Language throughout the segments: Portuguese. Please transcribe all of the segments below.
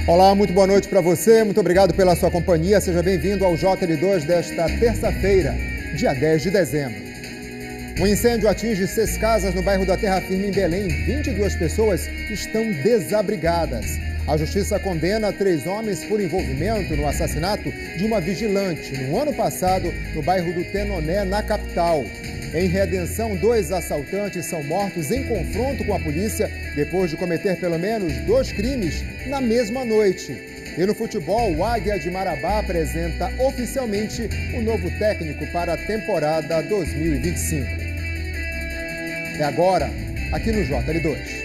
Olá, muito boa noite para você, muito obrigado pela sua companhia. Seja bem-vindo ao JL2 desta terça-feira, dia 10 de dezembro. Um incêndio atinge 6 casas no bairro da Terra Firme, em Belém. 22 pessoas estão desabrigadas. A justiça condena 3 homens por envolvimento no assassinato de uma vigilante no ano passado no bairro do Tenoné, na capital. Em Redenção, 2 assaltantes são mortos em confronto com a polícia depois de cometer pelo menos 2 crimes na mesma noite. E no futebol, o Águia de Marabá apresenta oficialmente o novo técnico para a temporada 2025. É agora, aqui no JL2.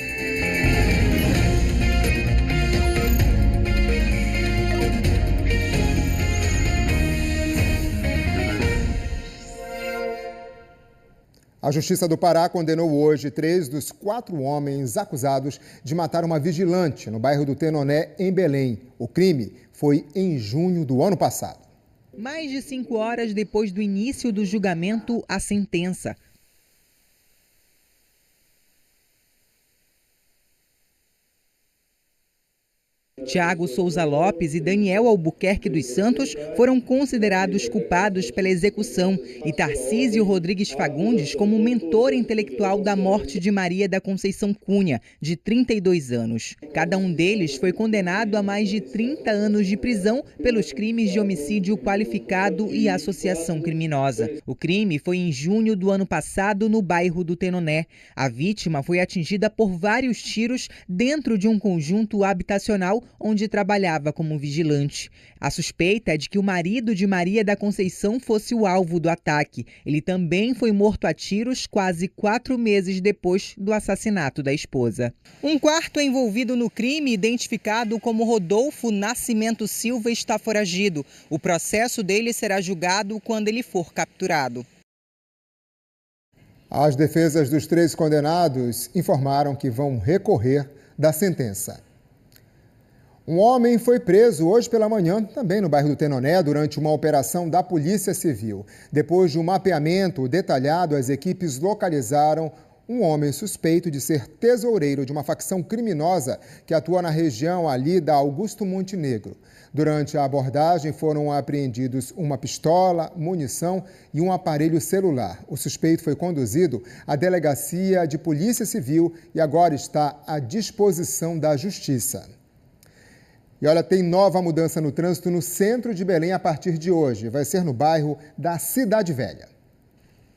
A Justiça do Pará condenou hoje 3 dos 4 homens acusados de matar uma vigilante no bairro do Tenoné, em Belém. O crime foi em junho do ano passado. Mais de 5 horas depois do início do julgamento, a sentença. Tiago Souza Lopes e Daniel Albuquerque dos Santos foram considerados culpados pela execução e Tarcísio Rodrigues Fagundes como mentor intelectual da morte de Maria da Conceição Cunha, de 32 anos. Cada um deles foi condenado a mais de 30 anos de prisão pelos crimes de homicídio qualificado e associação criminosa. O crime foi em junho do ano passado no bairro do Tenoné. A vítima foi atingida por vários tiros dentro de um conjunto habitacional onde trabalhava como vigilante. A suspeita é de que o marido de Maria da Conceição fosse o alvo do ataque. Ele também foi morto a tiros quase 4 meses depois do assassinato da esposa. Um quarto envolvido no crime, identificado como Rodolfo Nascimento Silva, está foragido. O processo dele será julgado quando ele for capturado. As defesas dos 3 condenados informaram que vão recorrer da sentença. Um homem foi preso hoje pela manhã, também no bairro do Tenoné, durante uma operação da Polícia Civil. Depois de um mapeamento detalhado, as equipes localizaram um homem suspeito de ser tesoureiro de uma facção criminosa que atua na região ali da Augusto Montenegro. Durante a abordagem foram apreendidos uma pistola, munição e um aparelho celular. O suspeito foi conduzido à Delegacia de Polícia Civil e agora está à disposição da Justiça. E olha, tem nova mudança no trânsito no centro de Belém a partir de hoje. Vai ser no bairro da Cidade Velha.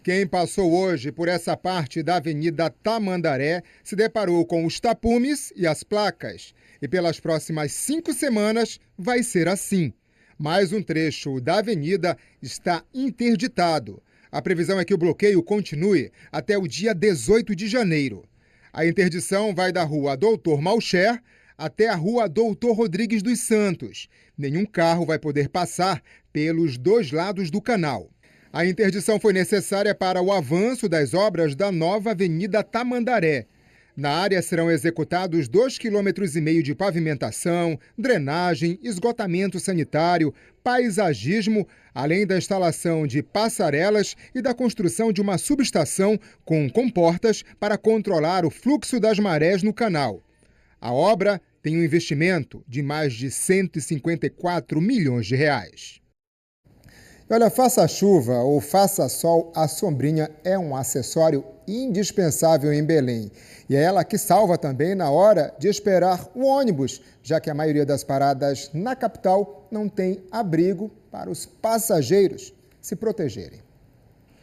Quem passou hoje por essa parte da Avenida Tamandaré se deparou com os tapumes e as placas. E pelas próximas 5 semanas vai ser assim. Mais um trecho da avenida está interditado. A previsão é que o bloqueio continue até o dia 18 de janeiro. A interdição vai da rua Doutor Malcher até a rua Doutor Rodrigues dos Santos. Nenhum carro vai poder passar pelos 2 lados do canal. A interdição foi necessária para o avanço das obras da nova Avenida Tamandaré. Na área serão executados 2,5 km de pavimentação, drenagem, esgotamento sanitário, paisagismo, além da instalação de passarelas e da construção de uma subestação com comportas para controlar o fluxo das marés no canal. A obra tem um investimento de mais de 154 milhões de reais. E olha, faça chuva ou faça sol, a sombrinha é um acessório indispensável em Belém. E é ela que salva também na hora de esperar o ônibus, já que a maioria das paradas na capital não tem abrigo para os passageiros se protegerem.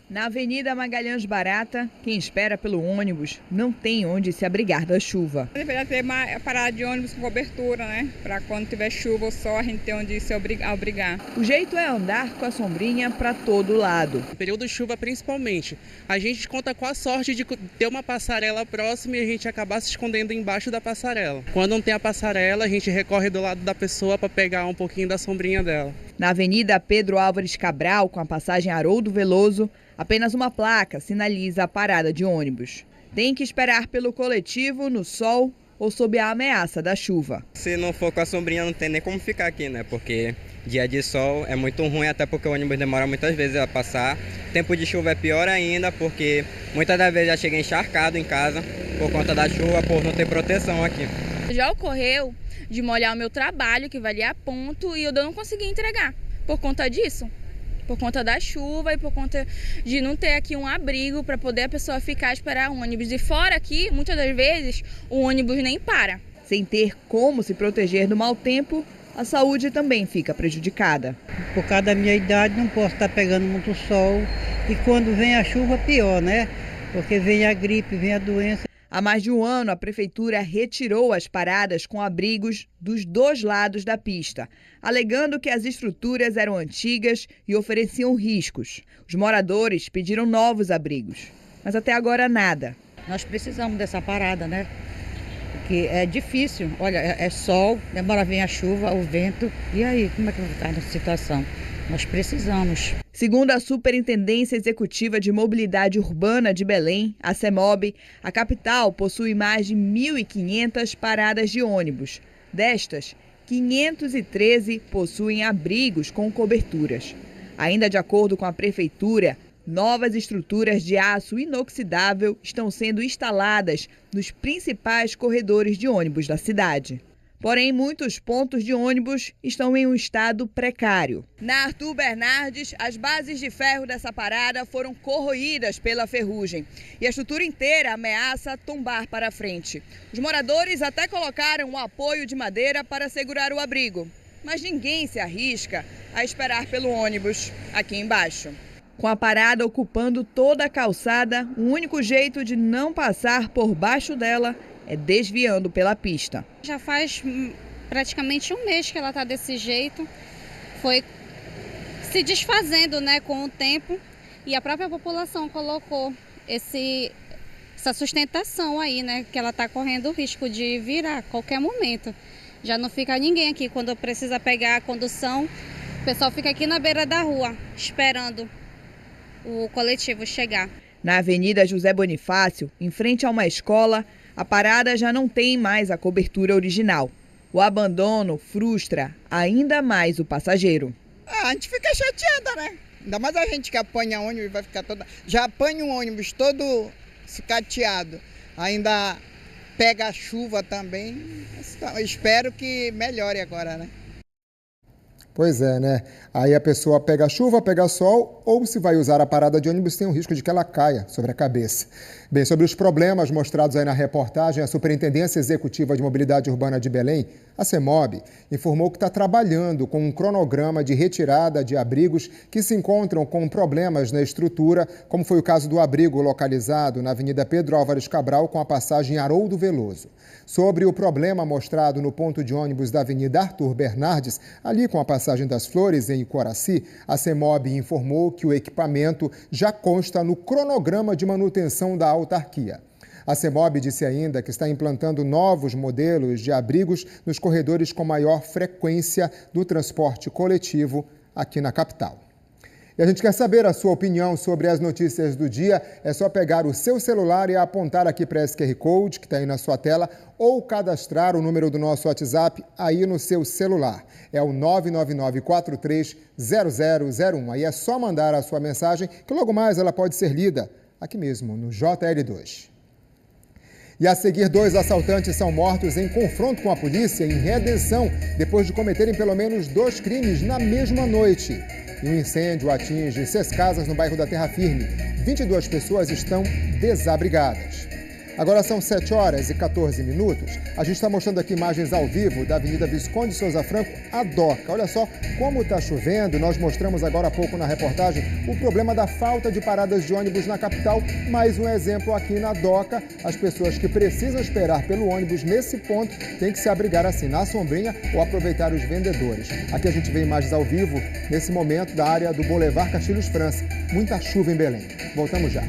Na Avenida Magalhães Barata, quem espera pelo ônibus não tem onde se abrigar da chuva. Deveria ter uma parada de ônibus com cobertura, né? Para quando tiver chuva ou sol, a gente ter onde se abrigar. O jeito é andar com a sombrinha para todo lado. No período de chuva, principalmente, a gente conta com a sorte de ter uma passarela próxima e a gente acabar se escondendo embaixo da passarela. Quando não tem a passarela, a gente recorre do lado da pessoa para pegar um pouquinho da sombrinha dela. Na Avenida Pedro Álvares Cabral, com a passagem Haroldo Veloso, apenas uma placa sinaliza a parada de ônibus. Tem que esperar pelo coletivo, no sol ou sob a ameaça da chuva. Se não for com a sombrinha, não tem nem como ficar aqui, né? Porque dia de sol é muito ruim, até porque o ônibus demora muitas vezes a passar. Tempo de chuva é pior ainda, porque muitas das vezes já chega encharcado em casa por conta da chuva, por não ter proteção aqui. Já ocorreu de molhar o meu trabalho, que valia ponto, e eu não consegui entregar por conta disso. Por conta da chuva e por conta de não ter aqui um abrigo para poder a pessoa ficar e esperar o ônibus. E fora aqui, muitas das vezes, o ônibus nem para. Sem ter como se proteger do mau tempo, a saúde também fica prejudicada. Por causa da minha idade, não posso estar pegando muito sol. E quando vem a chuva, pior, né? Porque vem a gripe, vem a doença. Há mais de um ano, a prefeitura retirou as paradas com abrigos dos dois lados da pista, alegando que as estruturas eram antigas e ofereciam riscos. Os moradores pediram novos abrigos, mas até agora nada. Nós precisamos dessa parada, né? Porque é difícil. Olha, é sol, demora vem a chuva, o vento. E aí, como é que vai ficar nessa situação? Nós precisamos. Segundo a Superintendência Executiva de Mobilidade Urbana de Belém, a CEMOB, a capital possui mais de 1.500 paradas de ônibus. Destas, 513 possuem abrigos com coberturas. Ainda de acordo com a Prefeitura, novas estruturas de aço inoxidável estão sendo instaladas nos principais corredores de ônibus da cidade. Porém, muitos pontos de ônibus estão em um estado precário. Na Arthur Bernardes, as bases de ferro dessa parada foram corroídas pela ferrugem e a estrutura inteira ameaça tombar para frente. Os moradores até colocaram um apoio de madeira para segurar o abrigo, mas ninguém se arrisca a esperar pelo ônibus aqui embaixo. Com a parada ocupando toda a calçada, o único jeito de não passar por baixo dela é desviando pela pista. Já faz praticamente um mês que ela está desse jeito, foi se desfazendo, né, com o tempo, e a própria população colocou essa sustentação aí, né, que ela está correndo o risco de virar a qualquer momento. Já não fica ninguém aqui quando precisa pegar a condução, o pessoal fica aqui na beira da rua, esperando o coletivo chegar. Na Avenida José Bonifácio, em frente a uma escola, a parada já não tem mais a cobertura original. O abandono frustra ainda mais o passageiro. A gente fica chateada, né? Ainda mais a gente que apanha ônibus, vai ficar toda... Já apanha um ônibus todo sucateado. Ainda pega a chuva também. Espero que melhore agora, né? Pois é, né? Aí a pessoa pega chuva, pega sol, ou se vai usar a parada de ônibus, tem o risco de que ela caia sobre a cabeça. Bem, sobre os problemas mostrados aí na reportagem, a Superintendência Executiva de Mobilidade Urbana de Belém, a CEMOB, informou que está trabalhando com um cronograma de retirada de abrigos que se encontram com problemas na estrutura, como foi o caso do abrigo localizado na Avenida Pedro Álvares Cabral com a passagem Haroldo Veloso. Sobre o problema mostrado no ponto de ônibus da Avenida Arthur Bernardes, ali com a passagem das Flores, em Icoraci, a CEMOB informou que o equipamento já consta no cronograma de manutenção da autarquia. A CEMOB disse ainda que está implantando novos modelos de abrigos nos corredores com maior frequência do transporte coletivo aqui na capital. E a gente quer saber a sua opinião sobre as notícias do dia. É só pegar o seu celular e apontar aqui para esse QR Code que está aí na sua tela ou cadastrar o número do nosso WhatsApp aí no seu celular. É o 999430001. Aí é só mandar a sua mensagem que logo mais ela pode ser lida aqui mesmo no JL2. E a seguir, 2 assaltantes são mortos em confronto com a polícia em Redenção, depois de cometerem pelo menos 2 crimes na mesma noite. E um incêndio atinge 6 casas no bairro da Terra Firme. 22 pessoas estão desabrigadas. Agora são 7h14. A gente está mostrando aqui imagens ao vivo da Avenida Visconde Souza Franco, a Doca. Olha só como está chovendo. Nós mostramos agora há pouco na reportagem o problema da falta de paradas de ônibus na capital. Mais um exemplo aqui na Doca. As pessoas que precisam esperar pelo ônibus nesse ponto têm que se abrigar assim, na sombrinha ou aproveitar os vendedores. Aqui a gente vê imagens ao vivo nesse momento da área do Boulevard Castilhos França. Muita chuva em Belém. Voltamos já.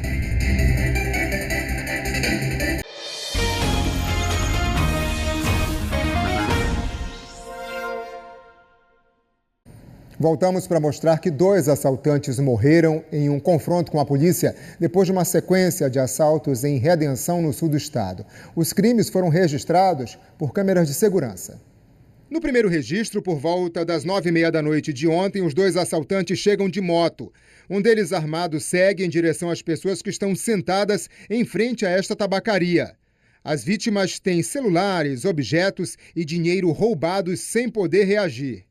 Voltamos para mostrar que 2 assaltantes morreram em um confronto com a polícia depois de uma sequência de assaltos em Redenção, no sul do estado. Os crimes foram registrados por câmeras de segurança. No primeiro registro, por volta das 9h30 de ontem, os 2 assaltantes chegam de moto. Um deles armado segue em direção às pessoas que estão sentadas em frente a esta tabacaria. As vítimas têm celulares, objetos e dinheiro roubados sem poder reagir.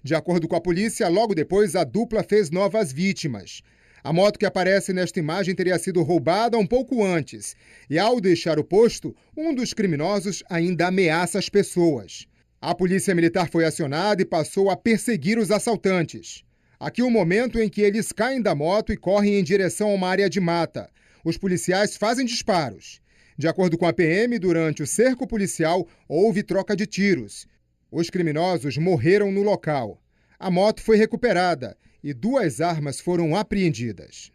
De acordo com a polícia, logo depois a dupla fez novas vítimas. A moto que aparece nesta imagem teria sido roubada um pouco antes. E ao deixar o posto, um dos criminosos ainda ameaça as pessoas. A polícia militar foi acionada e passou a perseguir os assaltantes. Aqui o momento em que eles caem da moto e correm em direção a uma área de mata. Os policiais fazem disparos. De acordo com a PM, durante o cerco policial, houve troca de tiros. Os criminosos morreram no local. A moto foi recuperada e 2 armas foram apreendidas.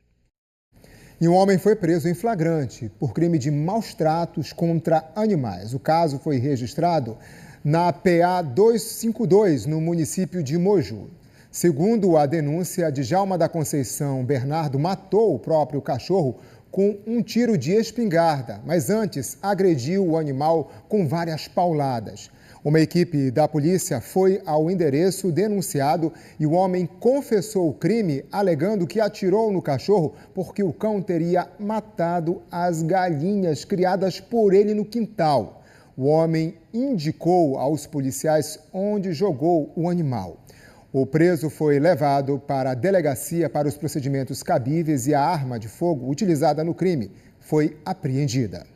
E um homem foi preso em flagrante por crime de maus tratos contra animais. O caso foi registrado na PA 252, no município de Moju. Segundo a denúncia, Djalma da Conceição Bernardo matou o próprio cachorro com um tiro de espingarda, mas antes agrediu o animal com várias pauladas. Uma equipe da polícia foi ao endereço denunciado e o homem confessou o crime, alegando que atirou no cachorro porque o cão teria matado as galinhas criadas por ele no quintal. O homem indicou aos policiais onde jogou o animal. O preso foi levado para a delegacia para os procedimentos cabíveis e a arma de fogo utilizada no crime foi apreendida.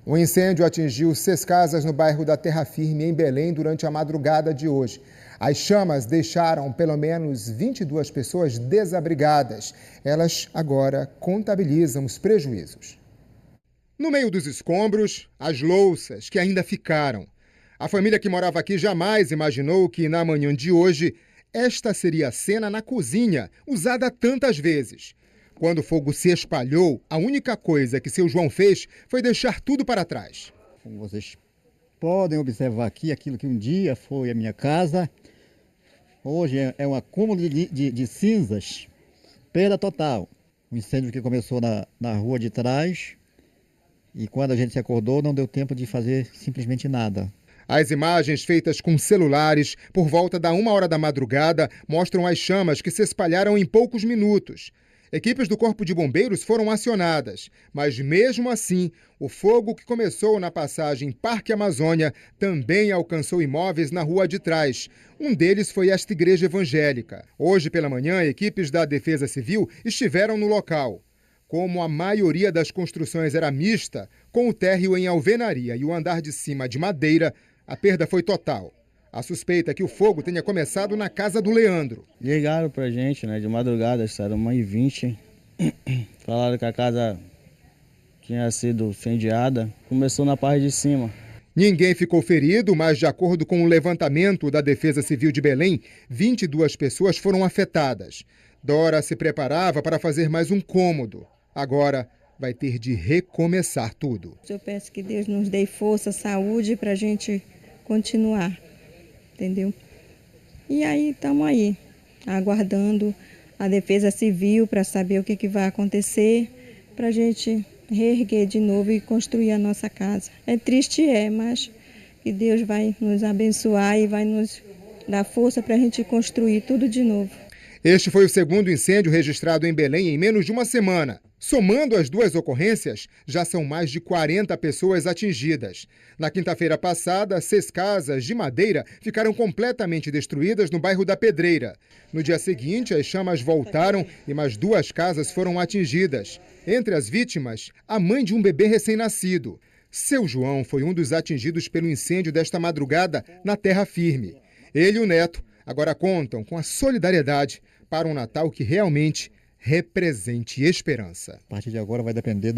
Um incêndio atingiu 6 casas no bairro da Terra Firme, em Belém, durante a madrugada de hoje. As chamas deixaram pelo menos 22 pessoas desabrigadas. Elas agora contabilizam os prejuízos. No meio dos escombros, as louças que ainda ficaram. A família que morava aqui jamais imaginou que, na manhã de hoje, esta seria a cena na cozinha, usada tantas vezes. Quando o fogo se espalhou, a única coisa que seu João fez foi deixar tudo para trás. Como vocês podem observar aqui, aquilo que um dia foi a minha casa, hoje é um acúmulo de cinzas, perda total. Um incêndio que começou na rua de trás e quando a gente se acordou não deu tempo de fazer simplesmente nada. As imagens feitas com celulares por volta da 1h da madrugada mostram as chamas que se espalharam em poucos minutos. Equipes do Corpo de Bombeiros foram acionadas, mas mesmo assim, o fogo que começou na passagem Parque Amazônia também alcançou imóveis na rua de trás. Um deles foi esta igreja evangélica. Hoje pela manhã, equipes da Defesa Civil estiveram no local. Como a maioria das construções era mista, com o térreo em alvenaria e o andar de cima de madeira, a perda foi total. A suspeita é que o fogo tenha começado na casa do Leandro. Ligaram pra gente, de madrugada, era 1h20. Falaram que a casa tinha sido incendiada. Começou na parte de cima. Ninguém ficou ferido, mas de acordo com o levantamento da Defesa Civil de Belém, 22 pessoas foram afetadas. Dora se preparava para fazer mais um cômodo. Agora vai ter de recomeçar tudo. Eu peço que Deus nos dê força, saúde para a gente continuar, entendeu? E aí estamos aí, aguardando a Defesa Civil para saber o que vai acontecer, para a gente reerguer de novo e construir a nossa casa. É triste, mas que Deus vai nos abençoar e vai nos dar força para a gente construir tudo de novo. Este foi o segundo incêndio registrado em Belém em menos de uma semana. Somando as 2 ocorrências, já são mais de 40 pessoas atingidas. Na quinta-feira passada, 6 casas de madeira ficaram completamente destruídas no bairro da Pedreira. No dia seguinte, as chamas voltaram e mais 2 casas foram atingidas. Entre as vítimas, a mãe de um bebê recém-nascido. Seu João foi um dos atingidos pelo incêndio desta madrugada na Terra Firme. Ele e o neto agora contam com a solidariedade para um Natal que realmente represente esperança. A partir de agora vai depender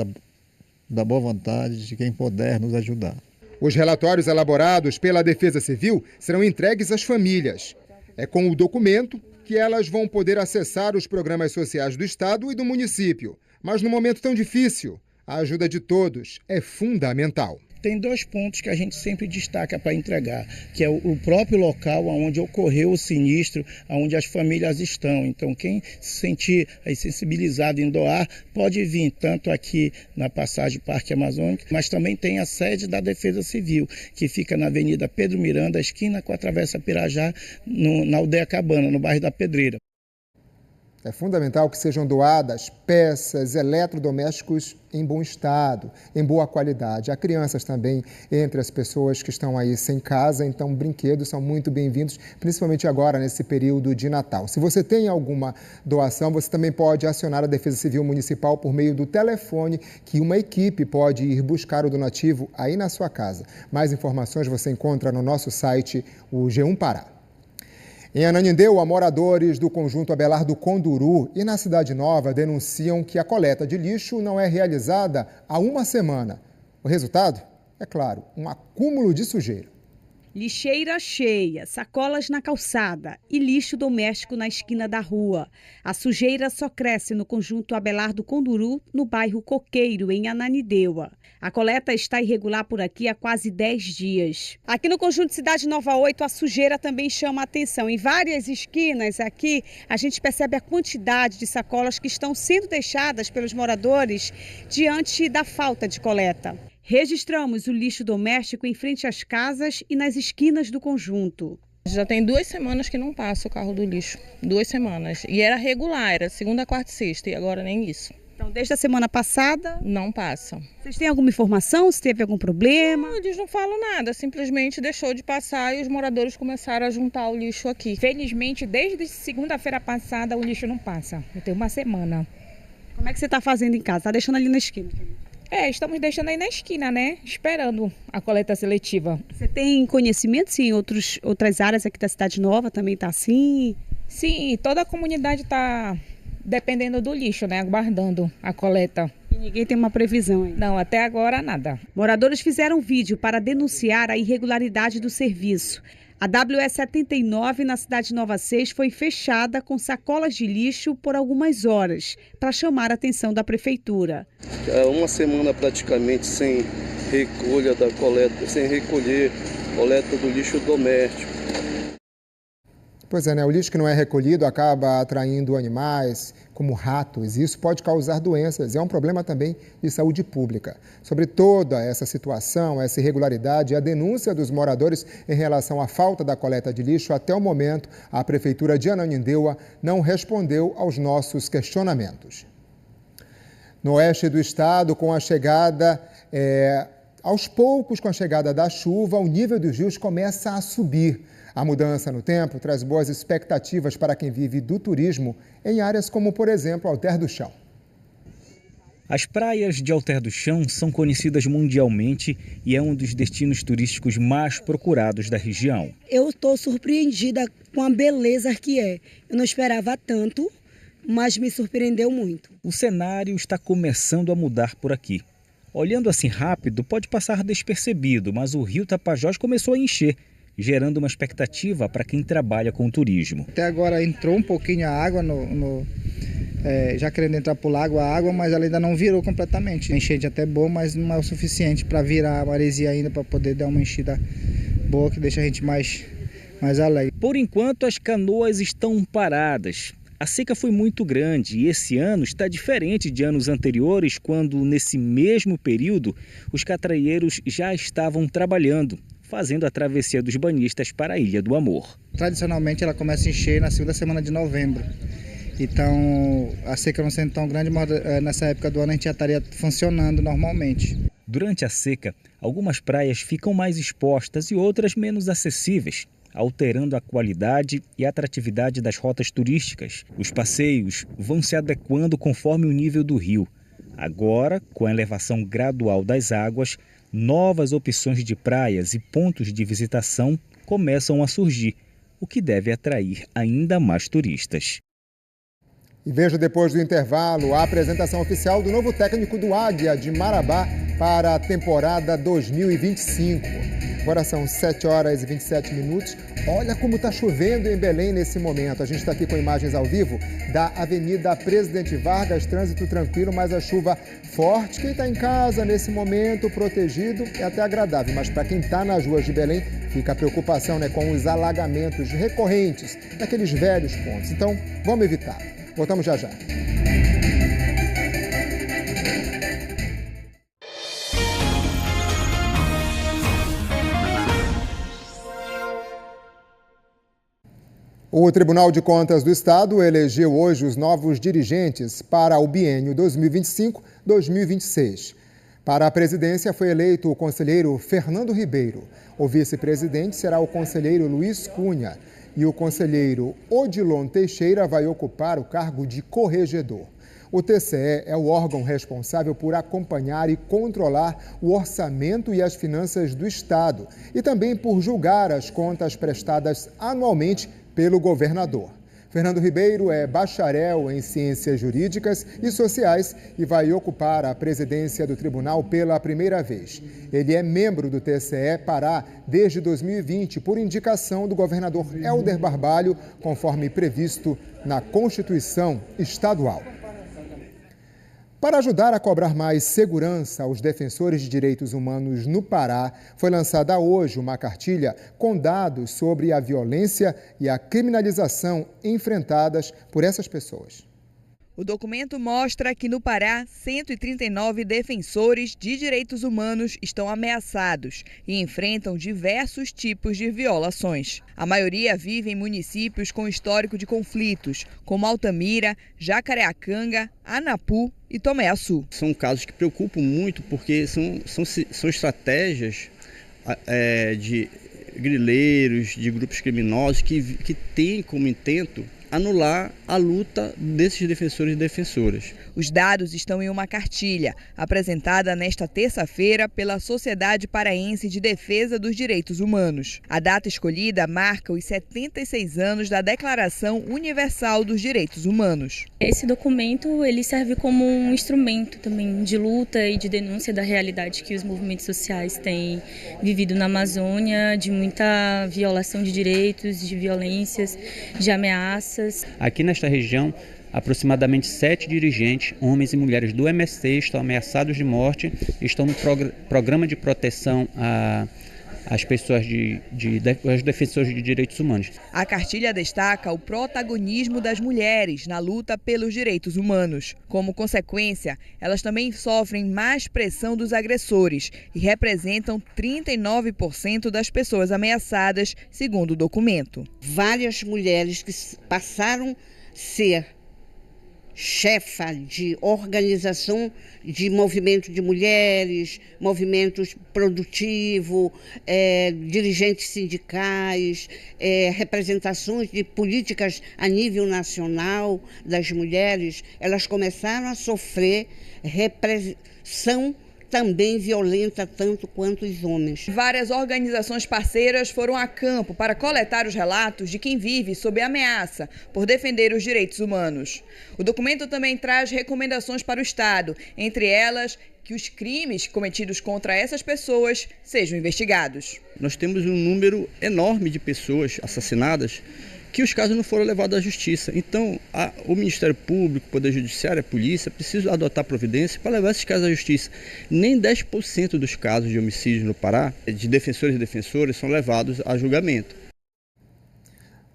da boa vontade de quem puder nos ajudar. Os relatórios elaborados pela Defesa Civil serão entregues às famílias. É com o documento que elas vão poder acessar os programas sociais do Estado e do município. Mas num momento tão difícil, a ajuda de todos é fundamental. Tem 2 pontos que a gente sempre destaca para entregar, que é o próprio local onde ocorreu o sinistro, onde as famílias estão. Então, quem se sentir aí sensibilizado em doar, pode vir tanto aqui na passagem Parque Amazônico, mas também tem a sede da Defesa Civil, que fica na Avenida Pedro Miranda, esquina com a Travessa Pirajá, na Aldeia Cabana, no bairro da Pedreira. É fundamental que sejam doadas peças, eletrodomésticos em bom estado, em boa qualidade. Há crianças também entre as pessoas que estão aí sem casa, então brinquedos são muito bem-vindos, principalmente agora nesse período de Natal. Se você tem alguma doação, você também pode acionar a Defesa Civil Municipal por meio do telefone, que uma equipe pode ir buscar o donativo aí na sua casa. Mais informações você encontra no nosso site, o G1 Pará. Em Ananindeua, moradores do conjunto Abelardo do Conduru e na Cidade Nova denunciam que a coleta de lixo não é realizada há uma semana. O resultado? É claro, um acúmulo de sujeira. Lixeira cheia, sacolas na calçada e lixo doméstico na esquina da rua. A sujeira só cresce no conjunto Abelardo do Conduru, no bairro Coqueiro, em Ananindeua. A coleta está irregular por aqui há quase 10 dias. Aqui no conjunto Cidade Nova 8, a sujeira também chama a atenção. Em várias esquinas aqui, a gente percebe a quantidade de sacolas que estão sendo deixadas pelos moradores diante da falta de coleta. Registramos o lixo doméstico em frente às casas e nas esquinas do conjunto. Já tem 2 semanas que não passa o carro do lixo. 2 semanas. E era regular, era segunda, quarta e sexta, e agora nem isso. Então, desde a semana passada? Não passa. Vocês têm alguma informação? Se teve algum problema? Não, eles não falam nada, simplesmente deixou de passar e os moradores começaram a juntar o lixo aqui. Felizmente, desde segunda-feira passada, o lixo não passa. Eu tenho uma semana. Como é que você está fazendo em casa? Está deixando ali na esquina? Estamos deixando aí na esquina, né? Esperando a coleta seletiva. Você tem conhecimento se em outras áreas aqui da Cidade Nova também está assim? Sim, toda a comunidade está dependendo do lixo, né? Aguardando a coleta. E ninguém tem uma previsão ainda? Não, até agora nada. Moradores fizeram vídeo para denunciar a irregularidade do serviço. A WE79 na Cidade Nova 6 foi fechada com sacolas de lixo por algumas horas, para chamar a atenção da prefeitura. Há uma semana praticamente sem recolha da coleta, sem recolher coleta do lixo doméstico. Pois é, né? O lixo que não é recolhido acaba atraindo animais, como ratos, e isso pode causar doenças. É um problema também de saúde pública. Sobre toda essa situação, essa irregularidade e a denúncia dos moradores em relação à falta da coleta de lixo, até o momento, a Prefeitura de Ananindeua não respondeu aos nossos questionamentos. No oeste do estado, com a chegada... Aos poucos, com a chegada da chuva, o nível dos rios começa a subir. A mudança no tempo traz boas expectativas para quem vive do turismo em áreas como, por exemplo, Alter do Chão. As praias de Alter do Chão são conhecidas mundialmente e é um dos destinos turísticos mais procurados da região. Eu estou surpreendida com a beleza que é. Eu não esperava tanto, mas me surpreendeu muito. O cenário está começando a mudar por aqui. Olhando assim rápido, pode passar despercebido, mas o rio Tapajós começou a encher, gerando uma expectativa para quem trabalha com turismo. Até agora entrou um pouquinho a água, já querendo entrar para o lago a água, mas ela ainda não virou completamente. A enchente até boa, mas não é o suficiente para virar a maresia ainda, para poder dar uma enchida boa que deixa a gente mais alegre. Por enquanto, as canoas estão paradas. A seca foi muito grande e esse ano está diferente de anos anteriores, quando, nesse mesmo período, os catraieiros já estavam trabalhando, fazendo a travessia dos banhistas para a Ilha do Amor. Tradicionalmente, ela começa a encher na segunda semana de novembro. Então, a seca não sendo tão grande, mas nessa época do ano a gente já estaria funcionando normalmente. Durante a seca, algumas praias ficam mais expostas e outras menos acessíveis, alterando a qualidade e atratividade das rotas turísticas. Os passeios vão se adequando conforme o nível do rio. Agora, com a elevação gradual das águas, novas opções de praias e pontos de visitação começam a surgir, o que deve atrair ainda mais turistas. E veja depois do intervalo a apresentação oficial do novo técnico do Águia de Marabá para a temporada 2025. Agora são 7 horas e 27 minutos. Olha como está chovendo em Belém nesse momento. A gente está aqui com imagens ao vivo da Avenida Presidente Vargas, trânsito tranquilo, mas a chuva forte. Quem está em casa nesse momento, protegido, é até agradável. Mas para quem está nas ruas de Belém, fica a preocupação, né, com os alagamentos recorrentes daqueles velhos pontos. Então, vamos evitar. Voltamos já já. O Tribunal de Contas do Estado elegeu hoje os novos dirigentes para o biênio 2025-2026. Para a presidência foi eleito o conselheiro Fernando Ribeiro. O vice-presidente será o conselheiro Luiz Cunha e o conselheiro Odilon Teixeira vai ocupar o cargo de corregedor. O TCE é o órgão responsável por acompanhar e controlar o orçamento e as finanças do Estado e também por julgar as contas prestadas anualmente pelo governador. Fernando Ribeiro é bacharel em Ciências Jurídicas e Sociais e vai ocupar a presidência do tribunal pela primeira vez. Ele é membro do TCE Pará desde 2020 por indicação do governador Helder Barbalho, conforme previsto na Constituição Estadual. Para ajudar a cobrar mais segurança aos defensores de direitos humanos no Pará, foi lançada hoje uma cartilha com dados sobre a violência e a criminalização enfrentadas por essas pessoas. O documento mostra que no Pará, 139 defensores de direitos humanos estão ameaçados e enfrentam diversos tipos de violações. A maioria vive em municípios com histórico de conflitos, como Altamira, Jacareacanga, Anapu e Tomé-Açu. São casos que preocupam muito porque são estratégias de grileiros, de grupos criminosos que têm como intento anular a luta desses defensores e defensoras. Os dados estão em uma cartilha, apresentada nesta terça-feira pela Sociedade Paraense de Defesa dos Direitos Humanos. A data escolhida marca os 76 anos da Declaração Universal dos Direitos Humanos. Esse documento ele serve como um instrumento também de luta e de denúncia da realidade que os movimentos sociais têm vivido na Amazônia, de muita violação de direitos, de violências, de ameaças. Aqui nesta região, aproximadamente 7 dirigentes, homens e mulheres do MST, estão ameaçados de morte, estão no programa de proteção às pessoas aos defensores de direitos humanos. A cartilha destaca o protagonismo das mulheres na luta pelos direitos humanos. Como consequência, elas também sofrem mais pressão dos agressores e representam 39% das pessoas ameaçadas, segundo o documento. Várias mulheres que passaram a ser chefa de organização de movimento de mulheres, movimentos produtivos, dirigentes sindicais, representações de políticas a nível nacional das mulheres, elas começaram a sofrer repressão também violenta tanto quanto os homens. Várias organizações parceiras foram a campo para coletar os relatos de quem vive sob ameaça por defender os direitos humanos. O documento também traz recomendações para o Estado, entre elas que os crimes cometidos contra essas pessoas sejam investigados. Nós temos um número enorme de pessoas assassinadas que os casos não foram levados à justiça. Então, o Ministério Público, o Poder Judiciário, a Polícia, precisam adotar providência para levar esses casos à justiça. Nem 10% dos casos de homicídio no Pará, de defensores e defensoras, são levados a julgamento.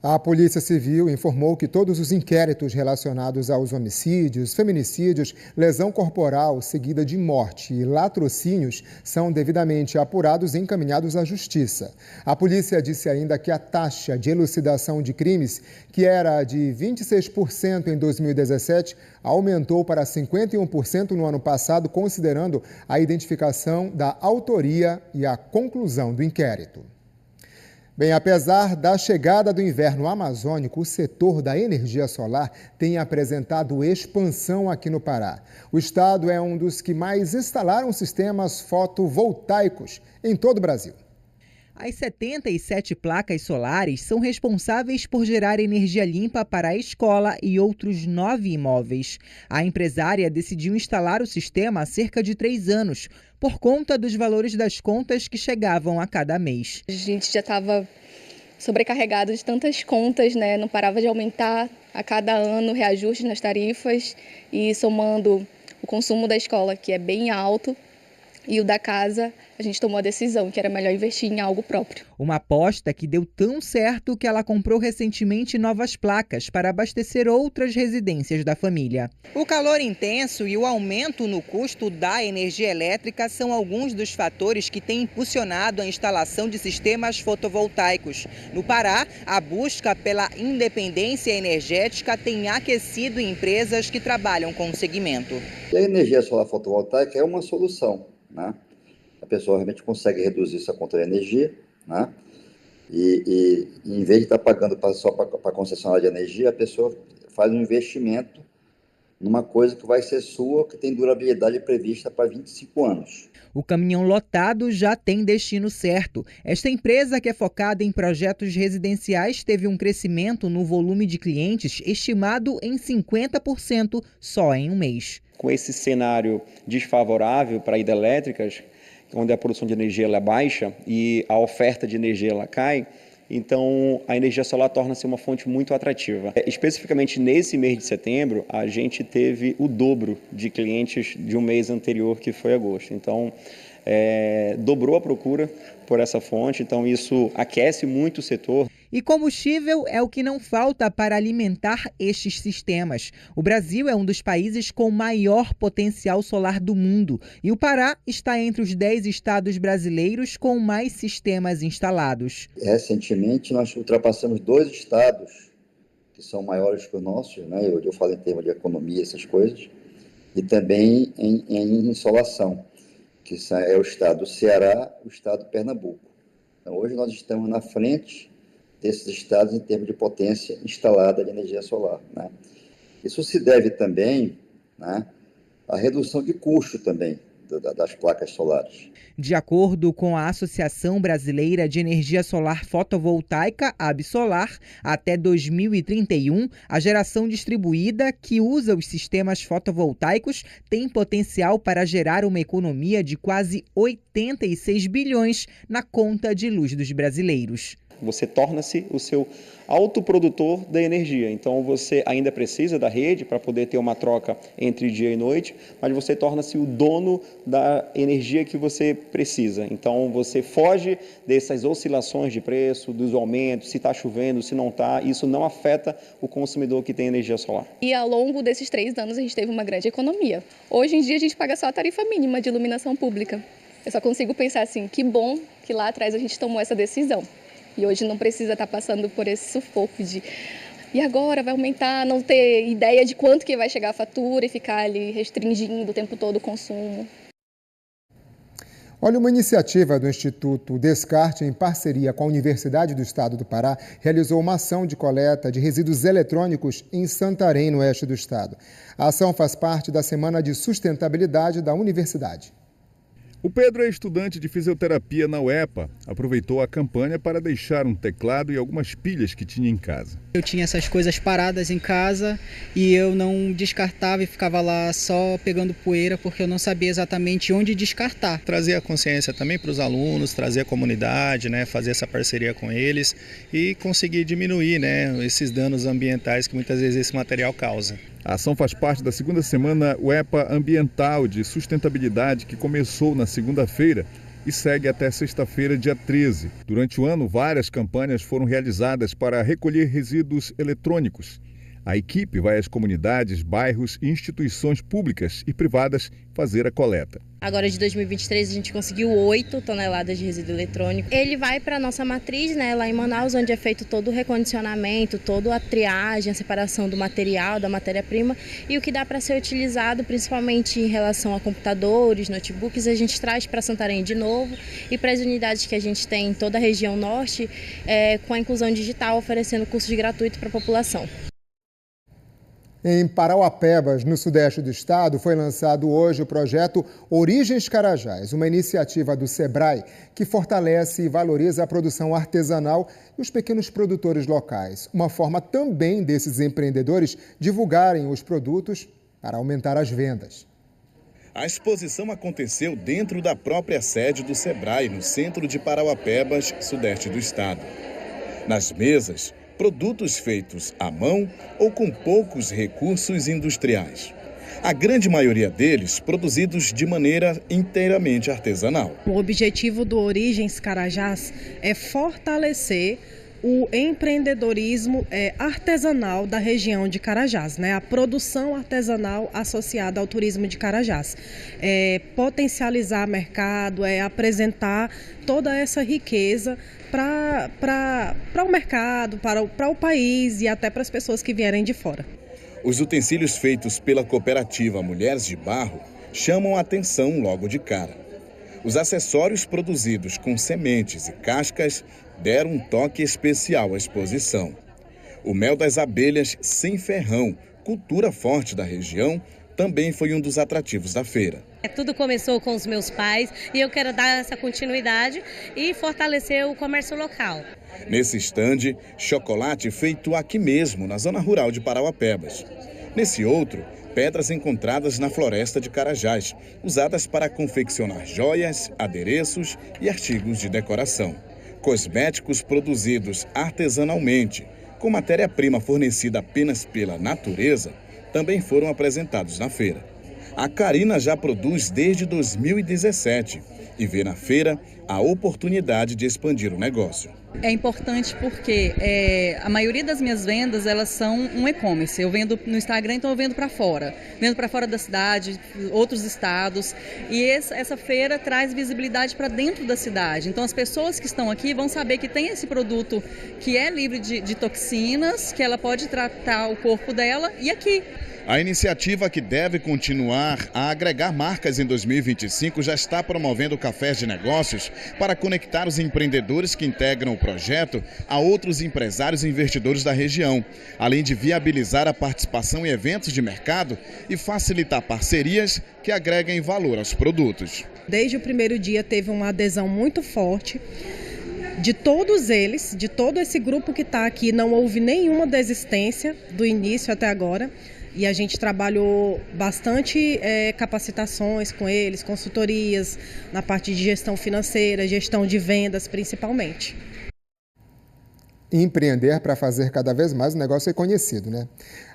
A Polícia Civil informou que todos os inquéritos relacionados aos homicídios, feminicídios, lesão corporal seguida de morte e latrocínios são devidamente apurados e encaminhados à Justiça. A polícia disse ainda que a taxa de elucidação de crimes, que era de 26% em 2017, aumentou para 51% no ano passado, considerando a identificação da autoria e a conclusão do inquérito. Bem, apesar da chegada do inverno amazônico, o setor da energia solar tem apresentado expansão aqui no Pará. O estado é um dos que mais instalaram sistemas fotovoltaicos em todo o Brasil. As 77 placas solares são responsáveis por gerar energia limpa para a escola e outros 9 imóveis. A empresária decidiu instalar o sistema há cerca de 3 anos, por conta dos valores das contas que chegavam a cada mês. A gente já estava sobrecarregado de tantas contas, né? Não parava de aumentar a cada ano, reajustes nas tarifas e somando o consumo da escola, que é bem alto. E o da casa, a gente tomou a decisão que era melhor investir em algo próprio. Uma aposta que deu tão certo que ela comprou recentemente novas placas para abastecer outras residências da família. O calor intenso e o aumento no custo da energia elétrica são alguns dos fatores que têm impulsionado a instalação de sistemas fotovoltaicos. No Pará, a busca pela independência energética tem aquecido empresas que trabalham com o segmento. A energia solar fotovoltaica é uma solução, né? A pessoa realmente consegue reduzir essa conta de energia, né? E em vez de estar pagando só para a concessionária de energia, a pessoa faz um investimento numa coisa que vai ser sua, que tem durabilidade prevista para 25 anos. O caminhão lotado já tem destino certo. Esta empresa, que é focada em projetos residenciais, teve um crescimento no volume de clientes estimado em 50% só em um mês. Com esse cenário desfavorável para hidrelétricas, onde a produção de energia ela é baixa e a oferta de energia ela cai, então a energia solar torna-se uma fonte muito atrativa. Especificamente nesse mês de setembro, a gente teve o dobro de clientes de um mês anterior, que foi agosto. Então, dobrou a procura por essa fonte, então isso aquece muito o setor. E combustível é o que não falta para alimentar estes sistemas. O Brasil é um dos países com maior potencial solar do mundo e o Pará está entre os 10 estados brasileiros com mais sistemas instalados. Recentemente, nós ultrapassamos 2 estados que são maiores que os nossos, né? Eu falo em termos de economia, essas coisas, e também em insolação, que é o estado do Ceará e o estado do Pernambuco. Então, hoje nós estamos na frente desses estados em termos de potência instalada de energia solar, né? Isso se deve também, né, à redução de custo também das placas solares. De acordo com a Associação Brasileira de Energia Solar Fotovoltaica, Absolar, até 2031, a geração distribuída que usa os sistemas fotovoltaicos tem potencial para gerar uma economia de quase 86 bilhões na conta de luz dos brasileiros. Você torna-se o seu autoprodutor da energia. Então, você ainda precisa da rede para poder ter uma troca entre dia e noite, mas você torna-se o dono da energia que você precisa. Então, você foge dessas oscilações de preço, dos aumentos, se está chovendo, se não está. Isso não afeta o consumidor que tem energia solar. E ao longo desses 3 anos, a gente teve uma grande economia. Hoje em dia, a gente paga só a tarifa mínima de iluminação pública. Eu só consigo pensar assim, que bom que lá atrás a gente tomou essa decisão. E hoje não precisa estar passando por esse sufoco de e agora vai aumentar, não ter ideia de quanto que vai chegar a fatura e ficar ali restringindo o tempo todo o consumo. Olha, uma iniciativa do Instituto Descarte, em parceria com a Universidade do Estado do Pará, realizou uma ação de coleta de resíduos eletrônicos em Santarém, no oeste do estado. A ação faz parte da Semana de Sustentabilidade da Universidade. O Pedro é estudante de fisioterapia na UEPA. Aproveitou a campanha para deixar um teclado e algumas pilhas que tinha em casa. Eu tinha essas coisas paradas em casa e eu não descartava e ficava lá só pegando poeira porque eu não sabia exatamente onde descartar. Trazer a consciência também para os alunos, trazer a comunidade, né, fazer essa parceria com eles e conseguir diminuir, né, esses danos ambientais que muitas vezes esse material causa. A ação faz parte da segunda semana UEPA Ambiental de Sustentabilidade, que começou na segunda-feira e segue até sexta-feira, dia 13. Durante o ano, várias campanhas foram realizadas para recolher resíduos eletrônicos. A equipe vai às comunidades, bairros e instituições públicas e privadas fazer a coleta. Agora de 2023 a gente conseguiu 8 toneladas de resíduo eletrônico. Ele vai para a nossa matriz, né, lá em Manaus, onde é feito todo o recondicionamento, toda a triagem, a separação do material, da matéria-prima. E o que dá para ser utilizado, principalmente em relação a computadores, notebooks, a gente traz para Santarém de novo. E para as unidades que a gente tem em toda a região norte, com a inclusão digital, oferecendo cursos gratuitos para a população. Em Parauapebas, no sudeste do estado, foi lançado hoje o projeto Origens Carajás, uma iniciativa do SEBRAE que fortalece e valoriza a produção artesanal e os pequenos produtores locais. Uma forma também desses empreendedores divulgarem os produtos para aumentar as vendas. A exposição aconteceu dentro da própria sede do SEBRAE, no centro de Parauapebas, sudeste do estado. Nas mesas, produtos feitos à mão ou com poucos recursos industriais. A grande maioria deles produzidos de maneira inteiramente artesanal. O objetivo do Origens Carajás é fortalecer o empreendedorismo artesanal da região de Carajás, né? A produção artesanal associada ao turismo de Carajás. Potencializar mercado, apresentar toda essa riqueza para o mercado, para o país e até para as pessoas que vierem de fora. Os utensílios feitos pela cooperativa Mulheres de Barro chamam a atenção logo de cara. Os acessórios produzidos com sementes e cascas deram um toque especial à exposição. O mel das abelhas sem ferrão, cultura forte da região, também foi um dos atrativos da feira. Tudo começou com os meus pais e eu quero dar essa continuidade e fortalecer o comércio local. Nesse estande, chocolate feito aqui mesmo, na zona rural de Parauapebas. Nesse outro, pedras encontradas na floresta de Carajás, usadas para confeccionar joias, adereços e artigos de decoração. Cosméticos produzidos artesanalmente, com matéria-prima fornecida apenas pela natureza, também foram apresentados na feira. A Karina já produz desde 2017 e vê na feira a oportunidade de expandir o negócio. É importante porque a maioria das minhas vendas, elas são um e-commerce. Eu vendo no Instagram, então eu vendo para fora. Vendo para fora da cidade, outros estados. E essa feira traz visibilidade para dentro da cidade. Então as pessoas que estão aqui vão saber que tem esse produto que é livre de toxinas, que ela pode tratar o corpo dela e aqui. A iniciativa, que deve continuar a agregar marcas em 2025, já está promovendo cafés de negócios para conectar os empreendedores que integram o projeto a outros empresários e investidores da região, além de viabilizar a participação em eventos de mercado e facilitar parcerias que agreguem valor aos produtos. Desde o primeiro dia teve uma adesão muito forte. De todos eles, de todo esse grupo que está aqui, não houve nenhuma desistência do início até agora. E a gente trabalhou bastante capacitações com eles, consultorias na parte de gestão financeira, gestão de vendas principalmente. Empreender para fazer cada vez mais o negócio é conhecido, né?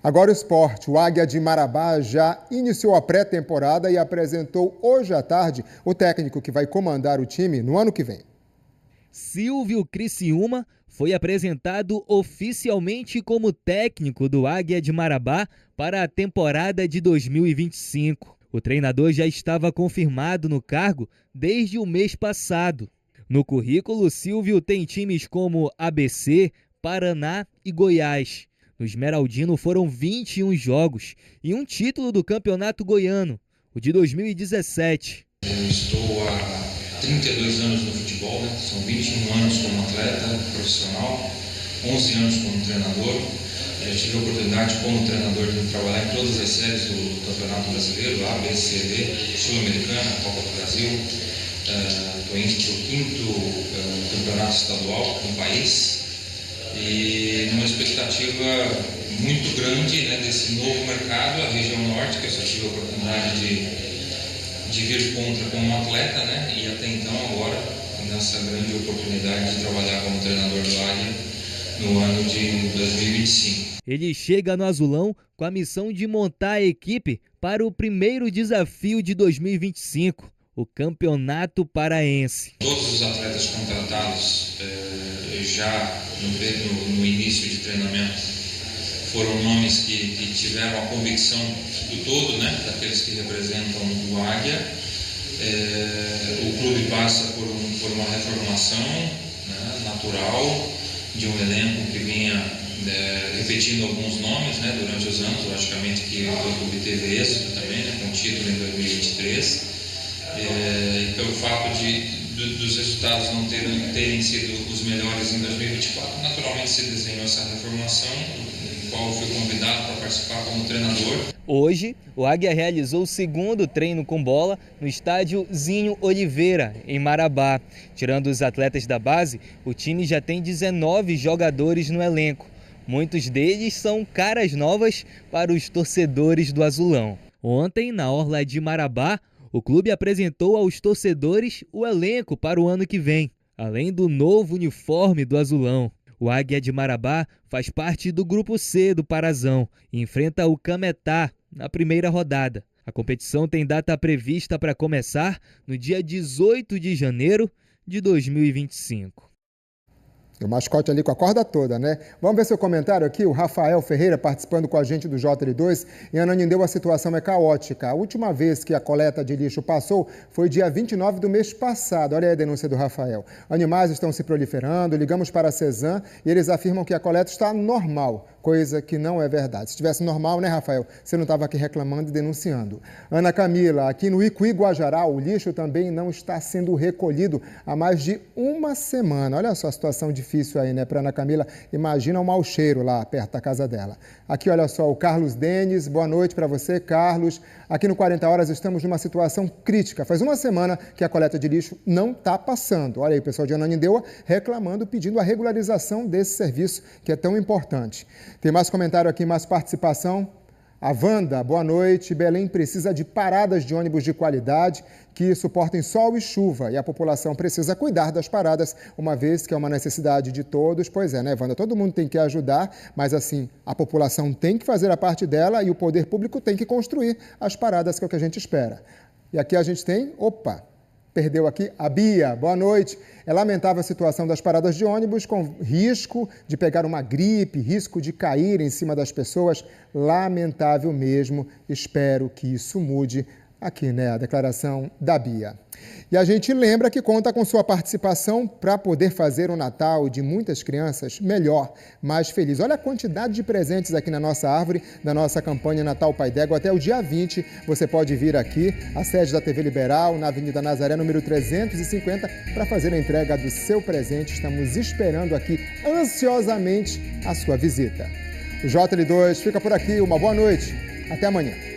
Agora o esporte. O Águia de Marabá já iniciou a pré-temporada e apresentou hoje à tarde o técnico que vai comandar o time no ano que vem. Silvio Criciúma foi apresentado oficialmente como técnico do Águia de Marabá para a temporada de 2025. O treinador já estava confirmado no cargo desde o mês passado. No currículo, Silvio tem times como ABC, Paraná e Goiás. No Esmeraldino foram 21 jogos e um título do Campeonato Goiano, o de 2017. Eu estou há 32 anos no futebol, né? São 21 anos como atleta profissional, 11 anos como treinador. Já tive a oportunidade como treinador de trabalhar em todas as séries do Campeonato Brasileiro, A, B, C, D, Sul-Americana, Copa do Brasil. Estou indo para o 5º Campeonato Estadual no país e numa expectativa muito grande, né, desse novo mercado, a região norte, que eu só tive a oportunidade de vir contra como atleta, né, e até então agora nessa grande oportunidade de trabalhar como treinador do Águia no ano de 2025. Ele chega no Azulão com a missão de montar a equipe para o primeiro desafio de 2025, o Campeonato Paraense. Todos os atletas contratados já no início de treinamento foram nomes que tiveram a convicção do todo, né, daqueles que representam o Águia. O clube passa por uma reformulação, né, natural de um elenco que vinha repetindo alguns nomes, né, durante os anos. Logicamente que o clube teve êxito também, né, com o título em 2023. E pelo fato dos resultados não terem sido os melhores em 2024, naturalmente se desenhou essa reformulação, no qual eu fui convidado para participar como treinador. Hoje, o Águia realizou o segundo treino com bola no estádio Zinho Oliveira, em Marabá. Tirando os atletas da base, o time já tem 19 jogadores no elenco. Muitos deles são caras novas para os torcedores do Azulão. Ontem, na orla de Marabá, o clube apresentou aos torcedores o elenco para o ano que vem, além do novo uniforme do Azulão. O Águia de Marabá faz parte do Grupo C do Parazão e enfrenta o Cametá na primeira rodada. A competição tem data prevista para começar no dia 18 de janeiro de 2025. E o mascote ali com a corda toda, né? Vamos ver seu comentário aqui. O Rafael Ferreira participando com a gente do JL2. Em Ananindeua a situação é caótica. A última vez que a coleta de lixo passou foi dia 29 do mês passado. Olha aí a denúncia do Rafael. Animais estão se proliferando, ligamos para a Cesan e eles afirmam que a coleta está normal, coisa que não é verdade. Se estivesse normal, né, Rafael? Você não estava aqui reclamando e denunciando. Ana Camila, aqui no Icuí, Guajará, o lixo também não está sendo recolhido há mais de uma semana. Olha só a situação difícil aí, né, para Ana Camila. Imagina o mau cheiro lá perto da casa dela. Aqui, olha só, o Carlos Denis. Boa noite para você, Carlos. Aqui no 40 Horas estamos numa situação crítica. Faz uma semana que a coleta de lixo não está passando. Olha aí, o pessoal de Ananindeua reclamando, pedindo a regularização desse serviço que é tão importante. Tem mais comentário aqui, mais participação. A Wanda, boa noite. Belém precisa de paradas de ônibus de qualidade que suportem sol e chuva. E a população precisa cuidar das paradas, uma vez que é uma necessidade de todos. Pois é, né, Wanda? Todo mundo tem que ajudar, mas assim, a população tem que fazer a parte dela e o poder público tem que construir as paradas, que é o que a gente espera. E aqui a gente tem, perdeu aqui, a Bia. Boa noite. É lamentável a situação das paradas de ônibus, com risco de pegar uma gripe, risco de cair em cima das pessoas. Lamentável mesmo. Espero que isso mude. Aqui, né, a declaração da Bia. E a gente lembra que conta com sua participação para poder fazer o Natal de muitas crianças melhor, mais feliz. Olha a quantidade de presentes aqui na nossa árvore, da nossa campanha Natal Pai d'Égua. Até o dia 20, você pode vir aqui, à sede da TV Liberal, na Avenida Nazaré, número 350, para fazer a entrega do seu presente. Estamos esperando aqui ansiosamente a sua visita. O JL2 fica por aqui. Uma boa noite. Até amanhã.